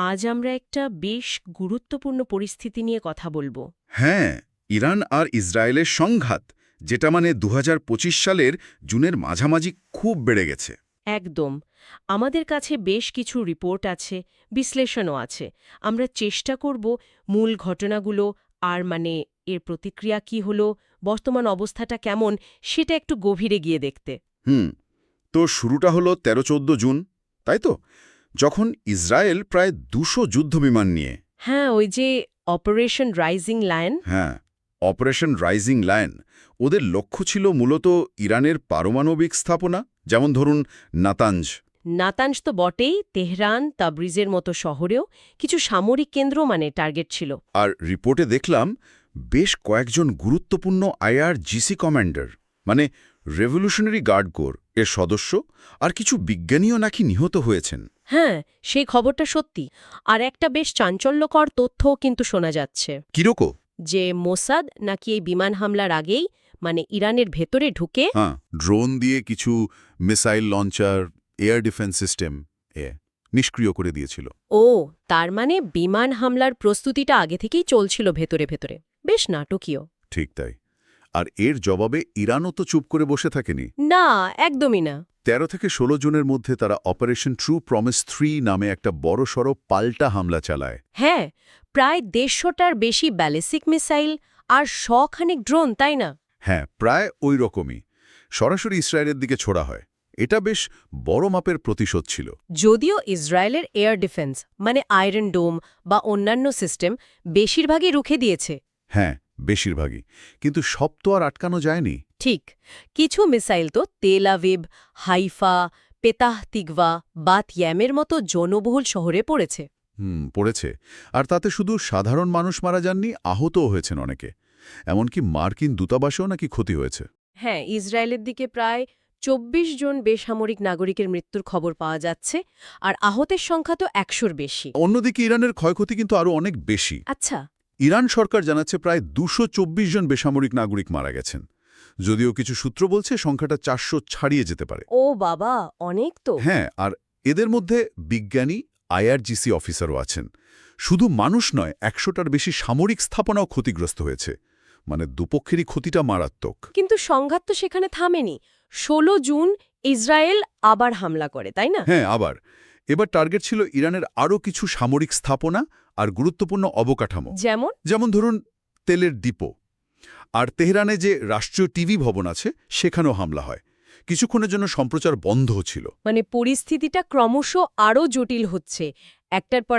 আজ আমরা একটা বেশ গুরুত্বপূর্ণ পরিস্থিতি নিয়ে কথা বলবো। হ্যাঁ, ইরান আর ইসরায়েলের সংঘাত, যেটা মানে ২০২৫ সালের জুনের মাঝামাঝি খুব বেড়ে গেছে। একদম। আমাদের কাছে বেশ কিছু রিপোর্ট আছে, বিশ্লেষণও আছে। আমরা চেষ্টা করব মূল ঘটনাগুলো আর এর প্রতিক্রিয়া কি হলো, বর্তমান অবস্থাটা কেমন, সেটা একটু গভীরে গিয়ে দেখতে। তো শুরুটা হলো ১৩-১৪ জুন, তাই তো? যখন ইসরায়েল প্রায় ২০০ যুদ্ধবিমান নিয়ে হ্যাঁ, ওই যে অপারেশন রাইজিং লায়ন। হ্যাঁ, অপারেশন রাইজিং লায়ন, ওদের লক্ষ্য ছিল মূলত ইরানের পারমাণবিক স্থাপনা, যেমন ধরুন নাতাঞ্জ। নাতাঞ্জ তো বটেই, তেহরান, তাবরিজের মতো শহরেও কিছু সামরিক কেন্দ্র টার্গেট ছিল। আর রিপোর্টে দেখলাম বেশ কয়েকজন গুরুত্বপূর্ণ আইআরজিসি কমান্ডার, মানে রেভলিউশনারি গার্ড কোর এর সদস্য আর কিছু বিজ্ঞানীও নাকি নিহত হয়েছেন। হ্যাঁ, সেই খবরটা সত্যি। আর একটা বেশ চাঞ্চল্যকর তথ্যও কিন্তু শোনা যাচ্ছে, কিরকম? যে মোসাদ নাকি এই বিমান হামলার আগেই ইরানের ভেতরে ঢুকে হ্যাঁ, ড্রোন দিয়ে কিছু missile launcher, air defence system নিষ্ক্রিয় করে দিয়েছিল। ও, তার বিমান হামলার প্রস্তুতিটা আগে থেকেই চলছিল ভেতরে ভেতরে। বেশ নাটকীয়। ঠিক তাই। আর এর জবাবে ইরানও তো চুপ করে বসে থাকেনি। না, একদমই না। ১৩ থেকে ১৬ জুনের মধ্যে তারা অপারেশন ট্রু প্রমিস ৩ নামে একটা বড়সড় পাল্টা হামলা চালায়। হ্যাঁ, প্রায় ১৫০টার বেশি ব্যালিস্টিক মিসাইল আর শখানেক ড্রোন, তাই না? হ্যাঁ, প্রায় ওই রকমই। সরাসরি ইসরায়েলের দিকে ছোড়া হয়। এটা বেশ বড় মাপের প্রতিশোধ ছিল। যদিও ইসরায়েলের এয়ার ডিফেন্স আয়রন ডোম বা অন্যান্য সিস্টেম বেশিরভাগই রুখে দিয়েছে। হ্যাঁ, বেশিরভাগই। কিন্তু সব তো আর আটকানো যায়নি। ঠিক, কিছু মিসাইল তো Tel Aviv, Haifa, Petah তিগভা, Baat ইয়ামের মতো জনবহুল শহরে পড়েছে। পড়েছে। আর তাতে শুধু সাধারণ মানুষ মারা যাননি, আহতও হয়েছেন অনেকে। এমনকি মার্কিন দূতাবাসেও নাকি ক্ষতি হয়েছে। হ্যাঁ, ইসরায়েলের দিকে প্রায় ২৪ জন বেসামরিক নাগরিকের মৃত্যুর খবর পাওয়া যাচ্ছে, আর আহতের সংখ্যা তো ১০০-র বেশি। অন্যদিকে ইরানের ক্ষয়ক্ষতি কিন্তু আরও অনেক বেশি। আচ্ছা। ইরান সরকার জানাচ্ছে প্রায় ২২৪ জন বেসামরিক নাগরিক মারা গেছেন। যদিও কিছু সূত্র বলছে সংখ্যাটা ৪০০ ছাড়িয়ে যেতে পারে। ও বাবা, অনেক তো। হ্যাঁ, আর এদের মধ্যে বিজ্ঞানী, আইআরজিসি অফিসারও আছেন। শুধু মানুষ নয়, ১০০টার বেশি সামরিক স্থাপনাও ক্ষতিগ্রস্ত হয়েছে। মানে দুপক্ষেরই ক্ষতিটা মারাত্মক। কিন্তু সংঘাত তো সেখানে থামেনি। ১৬ জুন ইসরায়েল আবার হামলা করে, তাই না? হ্যাঁ, আবার। এবার টার্গেট ছিল ইরানের আরও কিছু সামরিক স্থাপনা আর গুরুত্বপূর্ণ অবকাঠামো। যেমন ধরুন তেলের ডিপো। আর তেহরানে যে রাষ্ট্রীয় টিভি ভবন আছে, সেখানেও হামলা হয়। কিছুক্ষণের জন্য সম্প্রচার বন্ধ ছিল। পরিস্থিতিটা ক্রমশ আরও জটিল হচ্ছে। একটার পর